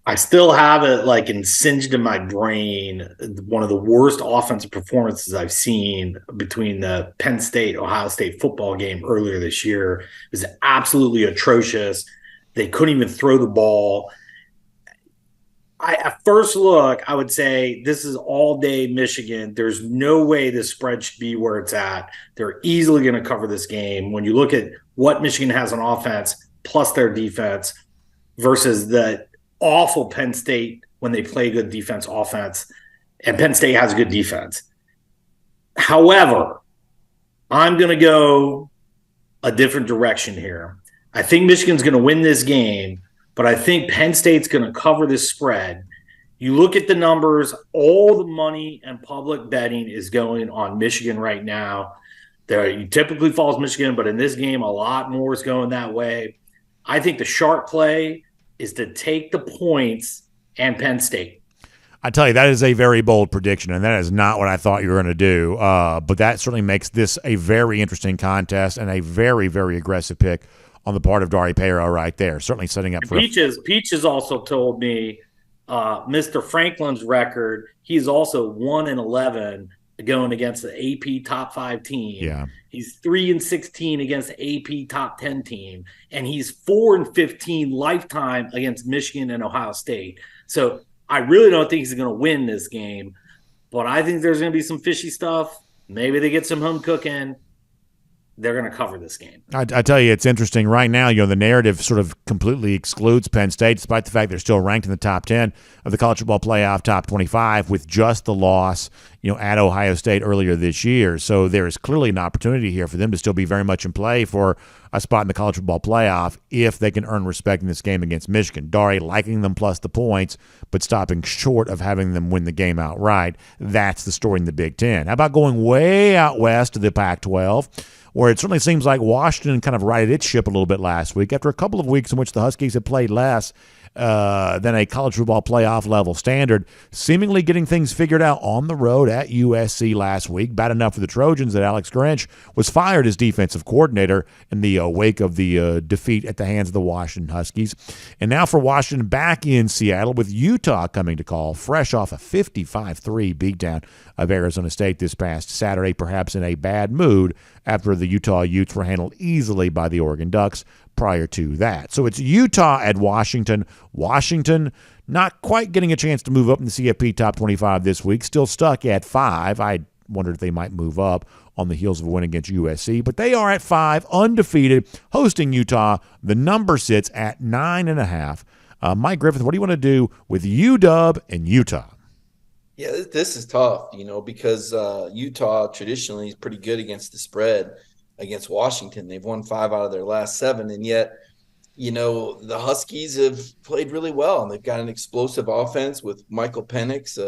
I still have it singed in my brain. One of the worst offensive performances I've seen between the Penn State Ohio State football game earlier this year. It was absolutely atrocious. They couldn't even throw the ball. At first look, I would say this is all day Michigan. There's no way this spread should be where it's at. They're easily going to cover this game. When you look at what Michigan has on offense plus their defense versus the awful Penn State when they play good defense, offense, and Penn State has good defense. However, I'm going to go a different direction here. I think Michigan's going to win this game, but I think Penn State's going to cover this spread. You look at the numbers, all the money and public betting is going on Michigan right now. There, typically falls Michigan, but in this game, a lot more is going that way. I think the sharp play is to take the points and Penn State. I tell you, that is a very bold prediction, and that is not what I thought you were going to do. But that certainly makes this a very interesting contest and a very, very aggressive pick on the part of Dari Pero right there. Certainly setting up for Peaches also told me Mr. Franklin's record, he's also 1-11 going against the AP top 5 team. Yeah. He's 3-16 against the AP top 10 team, and he's 4-15 lifetime against Michigan and Ohio State. So I really don't think he's going to win this game, but I think there's going to be some fishy stuff. Maybe they get some home cooking. They're going to cover this game. I tell you, it's interesting. Right now, the narrative sort of completely excludes Penn State, despite the fact they're still ranked in the top 10 of the college football playoff, top 25, with just the loss, at Ohio State earlier this year. So there is clearly an opportunity here for them to still be very much in play for a spot in the college football playoff if they can earn respect in this game against Michigan. Dari liking them plus the points, but stopping short of having them win the game outright. That's the story in the Big Ten. How about going way out west to the Pac-12? Where it certainly seems like Washington kind of righted its ship a little bit last week after a couple of weeks in which the Huskies had played less than a college football playoff level standard, seemingly getting things figured out on the road at USC last week. Bad enough for the Trojans that Alex Grinch was fired as defensive coordinator in the wake of the defeat at the hands of the Washington Huskies. And now for Washington back in Seattle with Utah coming to call, fresh off a 55-3 beatdown of Arizona State this past Saturday, perhaps in a bad mood after the Utah Utes were handled easily by the Oregon Ducks prior to that. So it's Utah at Washington. Washington not quite getting a chance to move up in the CFP top 25 this week, still stuck at 5. I wondered if they might move up on the heels of a win against USC, but they are at 5, undefeated, hosting Utah. The number sits at 9.5. Mike Griffith, what do you want to do with UW and Utah? Yeah, this is tough, because Utah traditionally is pretty good against the spread against Washington. They've won 5 out of their last 7, and yet, the Huskies have played really well, and they've got an explosive offense with Michael Penix,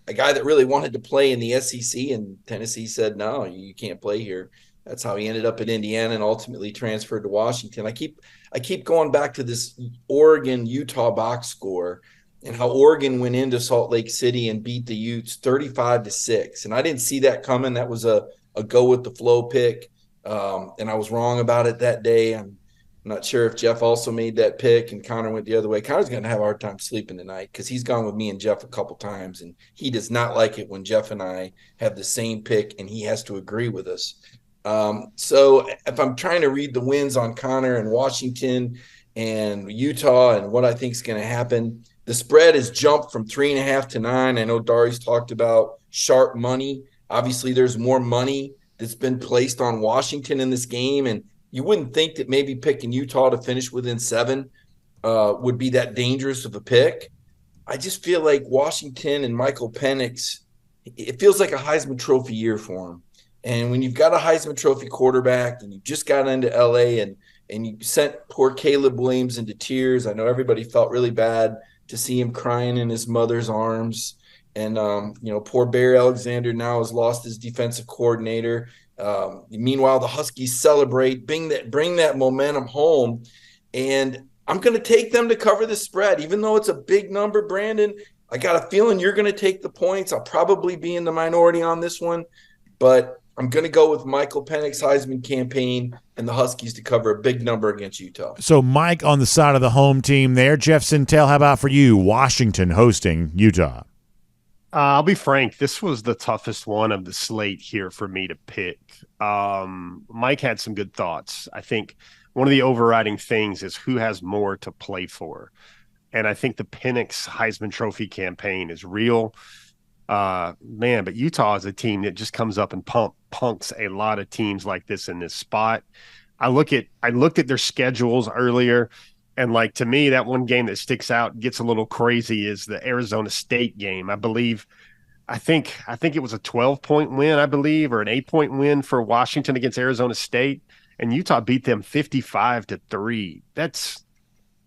a guy that really wanted to play in the SEC, and Tennessee said, no, you can't play here. That's how he ended up at Indiana and ultimately transferred to Washington. I keep going back to this Oregon-Utah box score and how Oregon went into Salt Lake City and beat the Utes 35-6. And I didn't see that coming. That was a go with the flow pick. And I was wrong about it that day. I'm not sure if Jeff also made that pick and Connor went the other way. Connor's going to have a hard time sleeping tonight because he's gone with me and Jeff a couple times, and he does not like it when Jeff and I have the same pick and he has to agree with us. So if I'm trying to read the wins on Connor and Washington and Utah and what I think is going to happen, the spread has jumped from 3.5 to 9. I know Dari's talked about sharp money. Obviously, there's more money that's been placed on Washington in this game, and you wouldn't think that maybe picking Utah to finish within 7 would be that dangerous of a pick. I just feel like Washington and Michael Penix, it feels like a Heisman Trophy year for him. And when you've got a Heisman Trophy quarterback and you just got into LA and you sent poor Caleb Williams into tears, I know everybody felt really bad to see him crying in his mother's arms. And, poor Barry Alexander now has lost his defensive coordinator. Meanwhile, the Huskies celebrate, bring that momentum home. And I'm going to take them to cover the spread, even though it's a big number, Brandon. I got a feeling you're going to take the points. I'll probably be in the minority on this one, but I'm going to go with Michael Penix Heisman campaign and the Huskies to cover a big number against Utah. So Mike on the side of the home team there. Jeff Sintel, how about for you? Washington hosting Utah. I'll be frank. This was the toughest one of the slate here for me to pick. Mike had some good thoughts. I think one of the overriding things is who has more to play for. And I think the Penix Heisman Trophy campaign is real. But Utah is a team that just comes up and punks a lot of teams like this in this spot. I looked at their schedules earlier, and to me, that one game that sticks out, gets a little crazy, is the Arizona State game. I think it was a 12-point win, I believe, or an 8-point win for Washington against Arizona State, and Utah beat them 55-3. That's,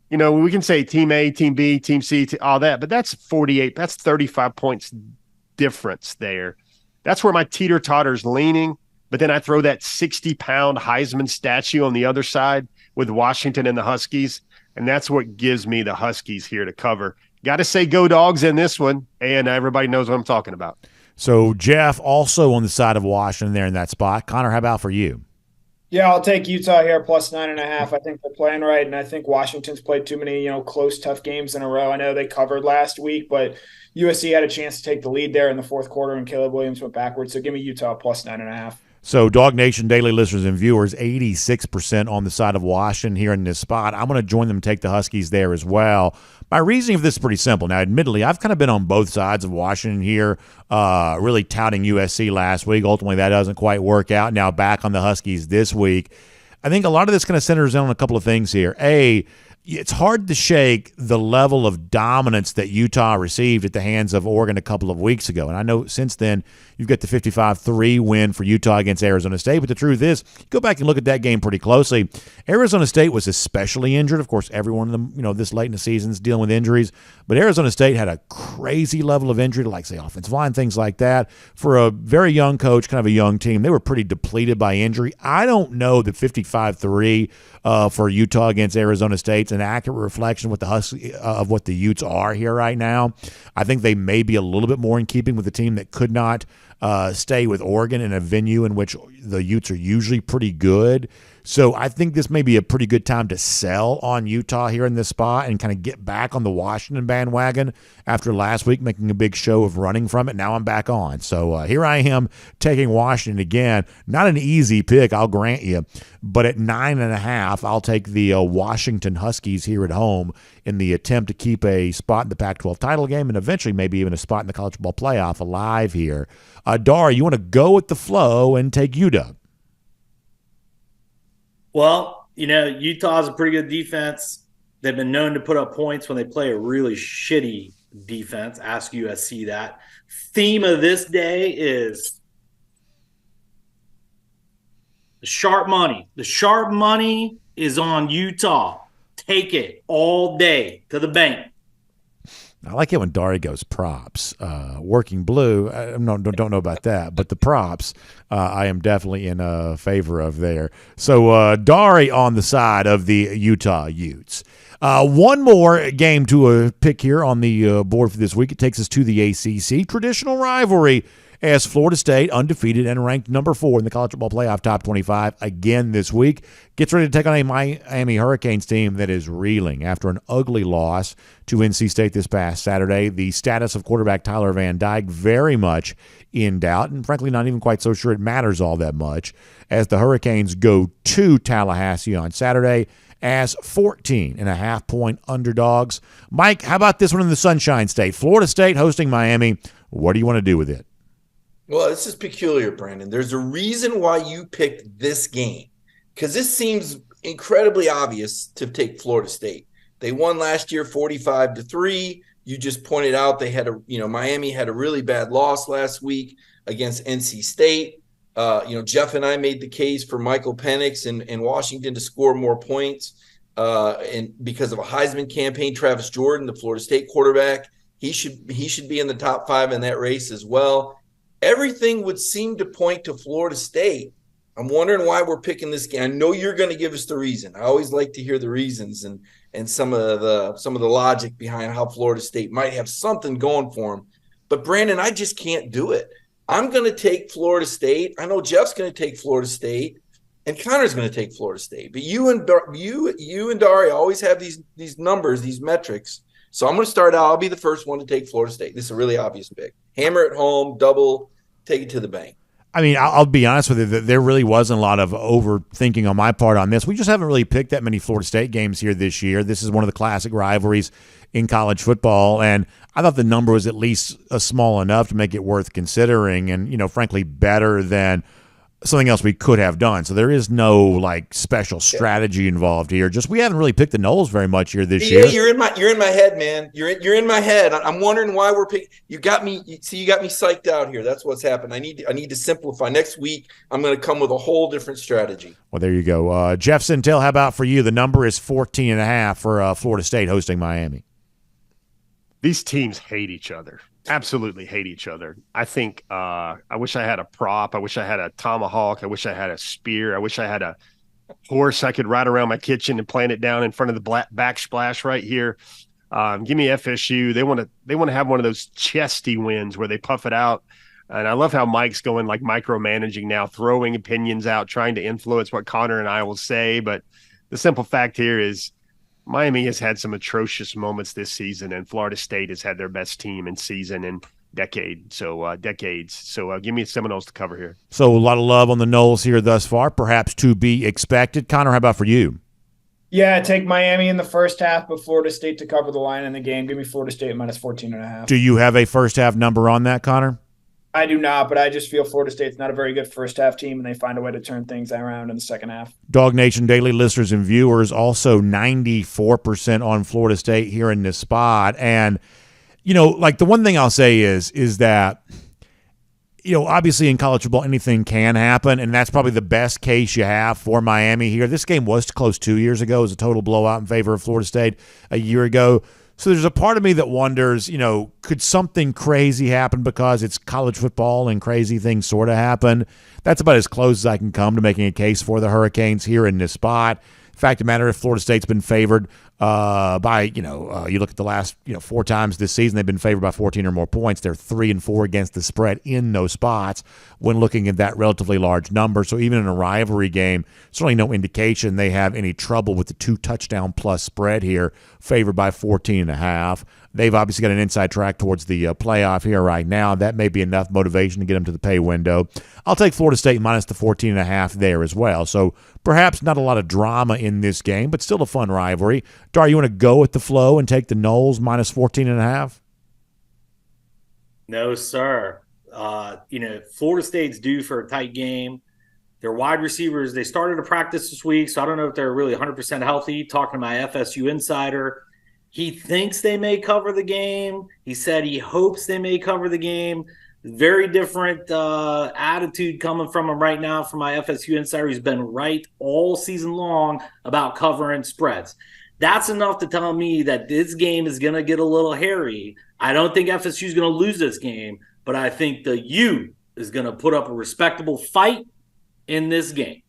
we can say team A, team B, team C, all that, but that's 35 points difference there. That's where my teeter-totter's leaning, but then I throw that 60-pound Heisman statue on the other side with Washington and the Huskies, and that's what gives me the Huskies here to cover. Got to say go Dogs in this one, and everybody knows what I'm talking about. So Jeff also on the side of Washington there in that spot. Connor, how about for you? Yeah, I'll take Utah here plus 9.5. I think they're playing right, and I think Washington's played too many, close, tough games in a row. I know they covered last week, but USC had a chance to take the lead there in the fourth quarter, and Caleb Williams went backwards. So give me Utah plus 9.5. So Dog Nation daily listeners and viewers, 86% on the side of Washington here in this spot. I'm going to join them and take the Huskies there as well. My reasoning for this is pretty simple. Now, admittedly, I've kind of been on both sides of Washington here, really touting USC last week. Ultimately, that doesn't quite work out. Now back on the Huskies this week. I think a lot of this kind of centers in on a couple of things here. It's hard to shake the level of dominance that Utah received at the hands of Oregon a couple of weeks ago. And I know since then you've got the 55-3 win for Utah against Arizona State. But the truth is, go back and look at that game pretty closely. Arizona State was especially injured. Of course, every one of them, this late in the season is dealing with injuries. But Arizona State had a crazy level of injury, like, say, offensive line, things like that. For a very young coach, kind of a young team, they were pretty depleted by injury. I don't know that 55-3 for Utah against Arizona State's an accurate reflection of what the Utes are here right now. I think they may be a little bit more in keeping with the team that could not stay with Oregon in a venue in which the Utes are usually pretty good. So I think this may be a pretty good time to sell on Utah here in this spot and kind of get back on the Washington bandwagon after last week making a big show of running from it. Now I'm back on. So here I am taking Washington again. Not an easy pick, I'll grant you. But at 9.5, I'll take the Washington Huskies here at home in the attempt to keep a spot in the Pac-12 title game and eventually maybe even a spot in the college football playoff alive here. Dar, you want to go with the flow and take UW? Well, Utah's a pretty good defense. They've been known to put up points when they play a really shitty defense. Ask USC that. Theme of this day is the sharp money. The sharp money is on Utah. Take it all day to the bank. I like it when Dari goes props. Working blue, I don't know about that, but the props I am definitely in favor of there. So Dari on the side of the Utah Utes. One more game to pick here on the board for this week. It takes us to the ACC. Traditional rivalry as Florida State, undefeated and ranked number 4 in the college football playoff top 25 again this week, gets ready to take on a Miami Hurricanes team that is reeling after an ugly loss to NC State this past Saturday. The status of quarterback Tyler Van Dyke very much in doubt, and frankly not even quite so sure it matters all that much as the Hurricanes go to Tallahassee on Saturday as 14.5-point underdogs. Mike, how about this one in the Sunshine State? Florida State hosting Miami. What do you want to do with it? Well, this is peculiar, Brandon. There's a reason why you picked this game, because this seems incredibly obvious to take Florida State. They won last year 45-3. You just pointed out they had Miami had a really bad loss last week against NC State. Jeff and I made the case for Michael Penix in Washington to score more points. And because of a Heisman campaign, Travis Jordan, the Florida State quarterback, he should be in the top 5 in that race as well. Everything would seem to point to Florida State. I'm wondering why we're picking this game. I know you're going to give us the reason. I always like to hear the reasons and some of the logic behind how Florida State might have something going for them. But Brandon, I just can't do it. I'm going to take Florida State. I know Jeff's going to take Florida State, and Connor's going to take Florida State. But you and Dari always have these numbers, these metrics. So I'm going to start out. I'll be the first one to take Florida State. This is a really obvious pick. Hammer at home, double, take it to the bank. I mean, I'll be honest with you, there really wasn't a lot of overthinking on my part on this. We just haven't really picked that many Florida State games here this year. This is one of the classic rivalries in college football, and I thought the number was at least small enough to make it worth considering and, frankly, better than something else we could have done. So there is no special strategy involved here. Just we haven't really picked the Noles very much here this year. You're in my head, man. You're in my head. I'm wondering why we're picking. You got me psyched out here. That's what's happened. I need to simplify. Next week I'm going to come with a whole different strategy. Well, there you go. Jeff Sintel, how about for you? The number is 14.5 for Florida State hosting Miami. These teams hate each other. Absolutely hate each other. I think I wish I had a prop. I wish I had a tomahawk. I wish I had a spear. I wish I had a horse I could ride around my kitchen and plant it down in front of the backsplash right here. Give me FSU. They want to have one of those chesty wins where they puff it out. And I love how Mike's going micromanaging now, throwing opinions out, trying to influence what Connor and I will say. But the simple fact here is Miami has had some atrocious moments this season, and Florida State has had their best team in season in decades. So give me Seminoles to cover here. So a lot of love on the Noles here thus far, perhaps to be expected. Connor, how about for you? Yeah, take Miami in the first half, but Florida State to cover the line in the game. Give me Florida State minus 14.5. Do you have a first half number on that, Connor? I do not, but I just feel Florida State's not a very good first half team, and they find a way to turn things around in the second half. Dog Nation Daily listeners and viewers also 94% on Florida State here in this spot. And, the one thing I'll say is that, obviously in college football, anything can happen, and that's probably the best case you have for Miami here. This game was close 2 years ago. It was a total blowout in favor of Florida State a year ago. So there's a part of me that wonders, could something crazy happen because it's college football and crazy things sort of happen? That's about as close as I can come to making a case for the Hurricanes here in this spot. Fact of the matter, if Florida State's been favored by, you look at the last, 4 times this season, they've been favored by 14 or more points. They're 3-4 against the spread in those spots when looking at that relatively large number. So even in a rivalry game, certainly no indication they have any trouble with the 2-touchdown plus spread here, favored by 14.5. They've obviously got an inside track towards the playoff here right now. That may be enough motivation to get them to the pay window. I'll take Florida State minus the 14.5 there as well. So perhaps not a lot of drama in this game, but still a fun rivalry. Dar, you want to go with the flow and take the Noles minus 14.5? No, sir. Florida State's due for a tight game. Their wide receivers, they started to practice this week, so I don't know if they're really 100% healthy. Talking to my FSU insider, he thinks they may cover the game. He said he hopes they may cover the game. Very different attitude coming from him right now from my FSU insider. He's been right all season long about covering spreads. That's enough to tell me that this game is going to get a little hairy. I don't think FSU is going to lose this game, but I think the U is going to put up a respectable fight in this game.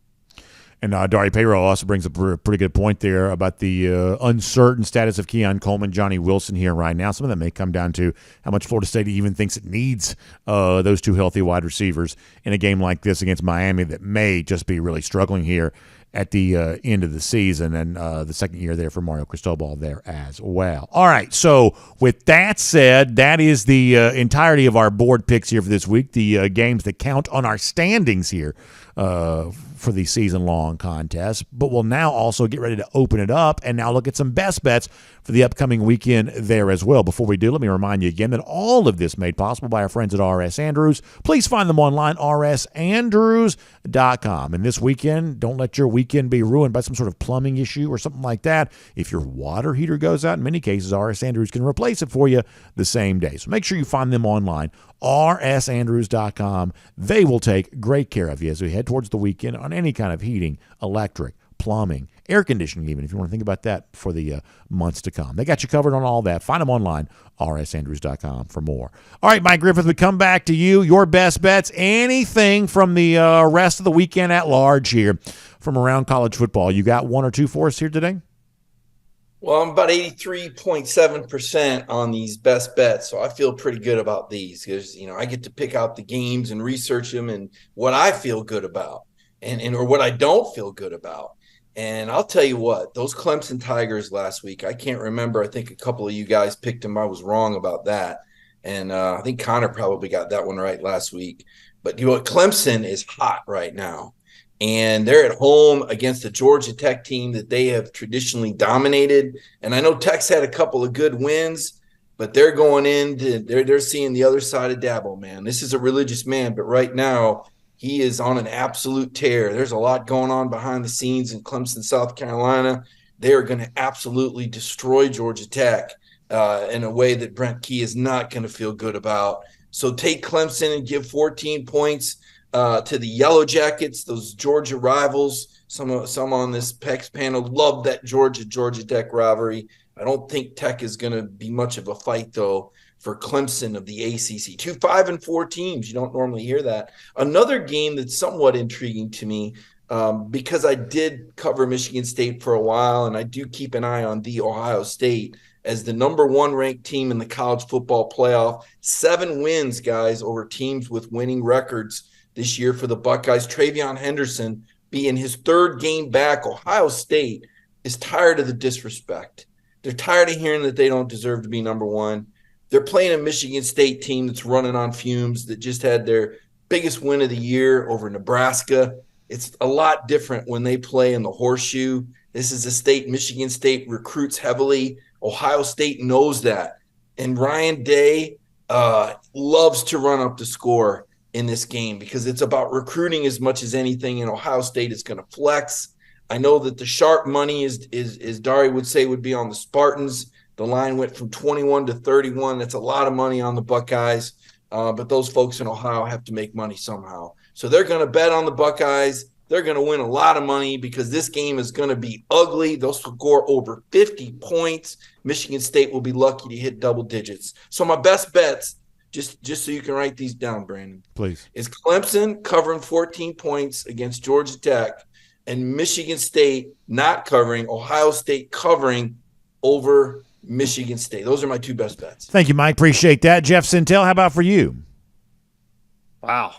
And Dari Payroll also brings up a pretty good point there about the uncertain status of Keon Coleman, Johnny Wilson here right now. Some of that may come down to how much Florida State even thinks it needs those two healthy wide receivers in a game like this against Miami that may just be really struggling here at the end of the season, and the second year there for Mario Cristobal there as well. All right, so with that said, that is the entirety of our board picks here for this week, the games that count on our standings here for the season-long contest. But we'll now also get ready to open it up and now look at some best bets for the upcoming weekend there as well. Before we do, let me remind you again that all of this made possible by our friends at R.S. Andrews. Please find them online, rsandrews.com. And this weekend, don't let your weekend be ruined by some sort of plumbing issue or something like that. If your water heater goes out, in many cases, R.S. Andrews can replace it for you the same day. So make sure you find them online, rsandrews.com. They will take great care of you as we head towards the weekend on any kind of heating, electric, plumbing, air conditioning even, if you want to think about that for the months to come. They got you covered on all that. Find them online, rsandrews.com for more. All right, Mike Griffith, we come back to you. Your best bets, anything from the rest of the weekend at large here from around college football. You got one or two for us here today? Well, I'm about 83.7% on these best bets, so I feel pretty good about these because, I get to pick out the games and research them and what I feel good about and or what I don't feel good about. And I'll tell you what, those Clemson Tigers last week, I can't remember. I think a couple of you guys picked them. I was wrong about that. And I think Connor probably got that one right last week. But Clemson is hot right now. And they're at home against the Georgia Tech team that they have traditionally dominated. And I know Tech's had a couple of good wins, but they're going they're seeing the other side of Dabo, man. This is a religious man, but right now he is on an absolute tear. There's a lot going on behind the scenes in Clemson, South Carolina. They are going to absolutely destroy Georgia Tech in a way that Brent Key is not going to feel good about. So take Clemson and give 14 points to the Yellow Jackets, those Georgia rivals. Some on this PEX panel love that Georgia Tech rivalry. I don't think Tech is going to be much of a fight, though, for Clemson of the ACC. 2 5-4 teams. You don't normally hear that. Another game that's somewhat intriguing to me because I did cover Michigan State for a while, and I do keep an eye on the Ohio State as the number one ranked team in the college football playoff. 7 wins, guys, over teams with winning records this year for the Buckeyes. Travion Henderson being his 3rd game back. Ohio State is tired of the disrespect. They're tired of hearing that they don't deserve to be number one. They're playing a Michigan State team that's running on fumes, that just had their biggest win of the year over Nebraska. It's a lot different when they play in the horseshoe. This is a state Michigan State recruits heavily. Ohio State knows that. And Ryan Day loves to run up the score in this game because it's about recruiting as much as anything, and Ohio State is going to flex. I know that the sharp money is Dari would say would be on the Spartans. The line went from 21 to 31. That's a lot of money on the Buckeyes, but those folks in Ohio have to make money somehow. So they're going to bet on the Buckeyes. They're going to win a lot of money because this game is going to be ugly. They'll score over 50 points. Michigan State will be lucky to hit double digits. So my best bets, just so you can write these down, Brandon, please, is Clemson covering 14 points against Georgia Tech and Michigan State not covering, Ohio State covering over Michigan State. Those are my 2 best bets. Thank you, Mike. Appreciate that. Jeff Sintel, how about for you? Wow.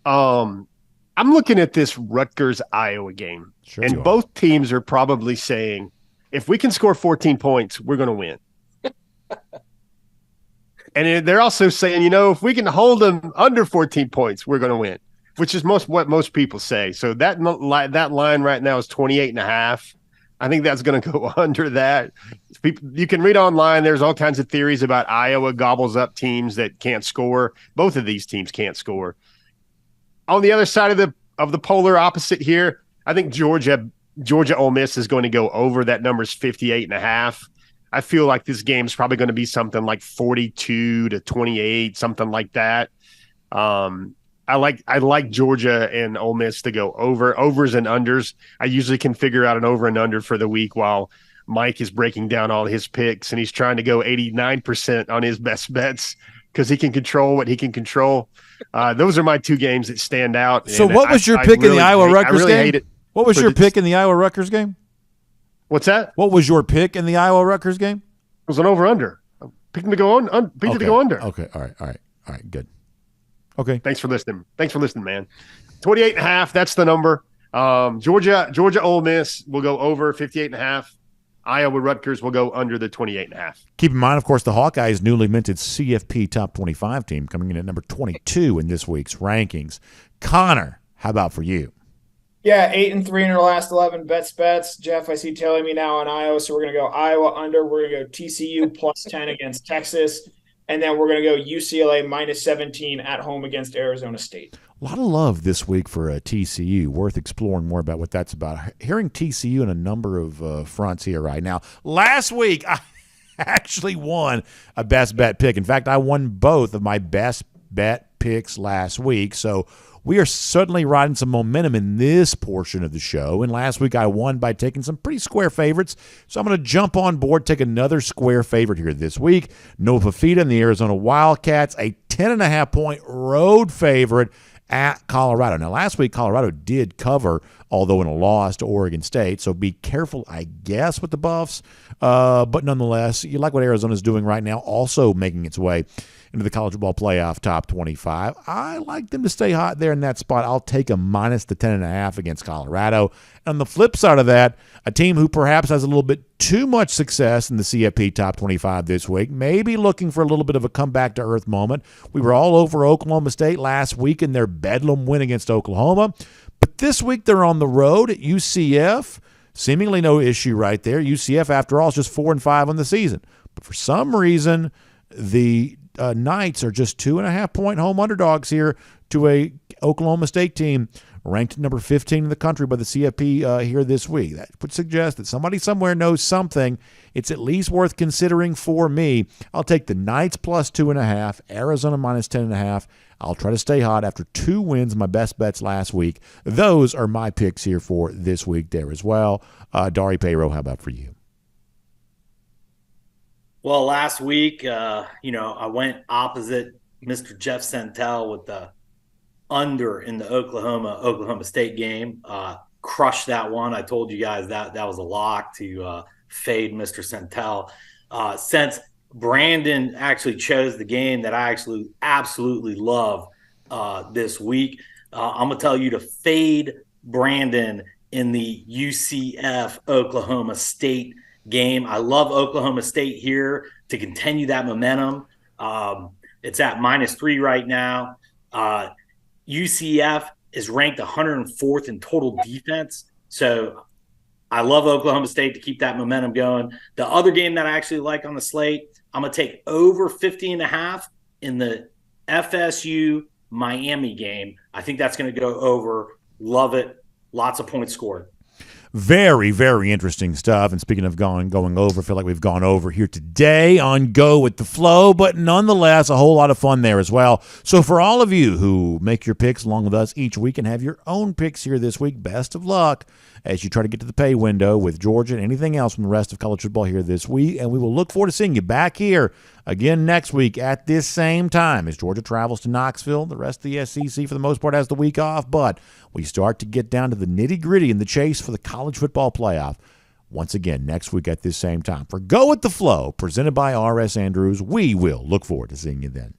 I'm looking at this Rutgers-Iowa game, Sure and both teams are probably saying, if we can score 14 points, we're going to win. And they're also saying, if we can hold them under 14 points, we're going to win, which is what most people say. So that line right now is 28.5. I think that's going to go under that. You can read online. There's all kinds of theories about Iowa gobbles up teams that can't score. Both of these teams can't score. On the other side of the polar opposite here, I think Georgia Ole Miss is going to go over. That number's 58.5. I feel like this game's probably going to be something like 42-28, something like that. I like Georgia and Ole Miss to go over. Overs and unders, I usually can figure out an over and under for the week, while Mike is breaking down all his picks, and he's trying to go 89% on his best bets because he can control what he can control. Those are my two games that stand out. So what was your pick in the Iowa-Rutgers game? Hate it. What was your pick in the Iowa-Rutgers game? What's that? What was your pick in the Iowa-Rutgers game? It was an over-under. Picking to go on. Picked to go under. Okay. All right. Good. Okay. Thanks for listening, man. 28.5. That's the number. Georgia Ole Miss will go over 58.5. Iowa Rutgers will go under the 28.5. Keep in mind, of course, the Hawkeyes' newly minted CFP Top 25 team coming in at number 22 in this week's rankings. Connor, how about for you? Yeah, 8-3 in our last 11 bets. Jeff, I see telling me now on Iowa, so we're going to go Iowa under. We're going to go TCU plus 10 against Texas, and then we're going to go UCLA minus 17 at home against Arizona State. A lot of love this week for TCU. Worth exploring more about what that's about. Hearing TCU in a number of fronts here right now. Last week, I actually won a best bet pick. In fact, I won both of my best bet picks last week, so we are certainly riding some momentum in this portion of the show. And last week I won by taking some pretty square favorites. So I'm going to jump on board, take another square favorite here this week. Noah Fifita and the Arizona Wildcats, a 10.5-point road favorite at Colorado. Now, last week Colorado did cover, although in a loss to Oregon State. So be careful, I guess, with the Buffs. But nonetheless, you like what Arizona's doing right now, also making its way into the college football playoff top 25. I like them to stay hot there in that spot. I'll take a minus the 10.5 against Colorado. And on the flip side of that, a team who perhaps has a little bit too much success in the CFP top 25 this week, maybe looking for a little bit of a comeback to earth moment. We were all over Oklahoma State last week in their bedlam win against Oklahoma. But this week they're on the road at UCF. Seemingly no issue right there. UCF, after all, is just 4-5 on the season. But for some reason, the Knights are just 2.5-point home underdogs here to a Oklahoma State team ranked number 15 in the country by the CFP here this week. That would suggest that somebody somewhere knows something. It's at least worth considering for me. I'll take the Knights plus 2.5, Arizona minus 10.5. I'll try to stay hot after 2 wins, my best bets last week. Those are my picks here for this week there as well. Dari Payro, how about for you? Well, last week, I went opposite Mr. Jeff Santel with the under in the Oklahoma State game. Crushed that one. I told you guys that was a lock to fade Mr. Santel. Since Brandon actually chose the game that I actually absolutely love this week, I'm going to tell you to fade Brandon in the UCF Oklahoma State game. I love Oklahoma State here to continue that momentum. It's at -3 right now. UCF is ranked 104th in total defense. So I love Oklahoma State to keep that momentum going. The other game that I actually like on the slate, I'm going to take over 50.5 in the FSU Miami game. I think that's going to go over. Love it. Lots of points scored. Very, very interesting stuff. And speaking of going over, I feel like we've gone over here today on Go with the Flow, but nonetheless, a whole lot of fun there as well. So for all of you who make your picks along with us each week and have your own picks here this week, best of luck as you try to get to the pay window with Georgia and anything else from the rest of college football here this week. And we will look forward to seeing you back here again next week at this same time as Georgia travels to Knoxville. The rest of the SEC, for the most part, has the week off, but we start to get down to the nitty-gritty in the chase for the college football playoff once again next week at this same time. For Go with the Flow, presented by R.S. Andrews, we will look forward to seeing you then.